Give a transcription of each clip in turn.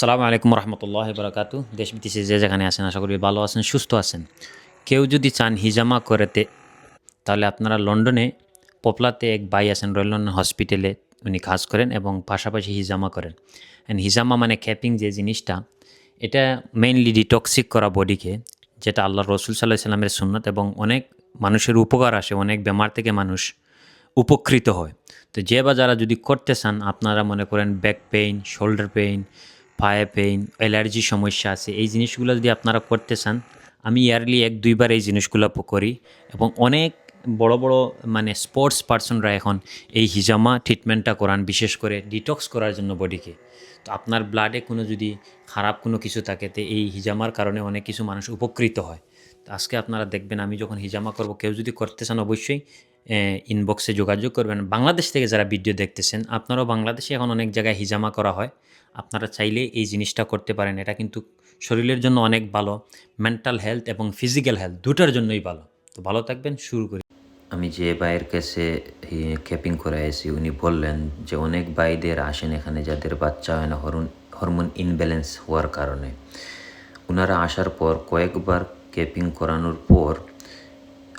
আসসালামু আলাইকুম রহমতুল্লাহ বরকাতু। দেশ বিদেশে যে যেখানে আছেন আশা করি ভালো আছেন, সুস্থ আছেন। কেউ যদি চান হিজামা করাতে, তাহলে আপনারা লন্ডনে পপলাতে এক ভাই আছেন, রয়্যাল লন্ডন হসপিটালে উনি কাজ করেন এবং পাশাপাশি হিজামা করেন। অ্যান্ড হিজামা মানে ক্যাপিং যে জিনিসটা, এটা মেইনলি ডিটক্সিক করা বডিকে, যেটা আল্লাহ রসুল সাল্লাহ সাল্লামের সুন্নত এবং অনেক মানুষের উপকার আসে, অনেক বেমার থেকে মানুষ উপকৃত হয়। তো যে বা যারা যদি করতে চান, আপনারা মনে করেন ব্যাক পেইন, শোল্ডার পেইন, পায়ে পেইন, অ্যালার্জি সমস্যা আছে, এই জিনিসগুলো যদি আপনারা করতে চান, আমি ইয়ারলি 1-2 বার এই জিনিসগুলো করি এবং অনেক বড় বড় মানে স্পোর্টস পার্সনরা এখন এই হিজামা ট্রিটমেন্টটা করান, বিশেষ করে ডিটক্স করার জন্য বডিকে। তো আপনার ব্লাডে কোনো যদি খারাপ কোনো কিছু থাকে, তো এই হিজামার কারণে অনেক কিছু মানুষ উপকৃত হয়। তো আজকে আপনারা দেখবেন আমি যখন হিজামা করব, কেউ যদি করতে চান অবশ্যই ইনবক্সে যোগাযোগ করবেন। বাংলাদেশ থেকে যারা ভিডিও দেখতেছেন, আপনারাও বাংলাদেশে এখন অনেক জায়গায় হিজামা করা হয়, আপনারা চাইলে এই জিনিসটা করতে পারেন। এটা কিন্তু শরীরের জন্য অনেক ভালো, মেন্টাল হেলথ এবং ফিজিক্যাল হেলথ দুটার জন্যই ভালো। তো ভালো থাকবেন, শুরু করি। আমি যে ভাইয়ের কাছে ক্যাপিং করাইছি উনি বললেন যে অনেক ভাইদের আসেন এখানে যাদের বাচ্চা হয় না হরমোন ইনব্যালেন্স হওয়ার কারণে। ওনারা আসার পর কয়েকবার ক্যাপিং করানোর পর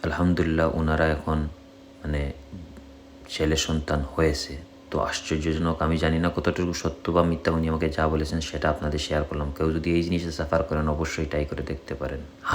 আলহামদুলিল্লাহ ওনারা এখন মানে ছেলে সন্তান হয়েছে। তো আশ্চর্যজনক, আমি জানি না কতটুকু সত্য বা মিথ্যা, উনি আমাকে যা বলেছেন সেটা আপনাদের শেয়ার করলাম। কেউ যদি এই জিনিসে সাফার করেন অবশ্যই ট্রাই করে দেখতে পারেন।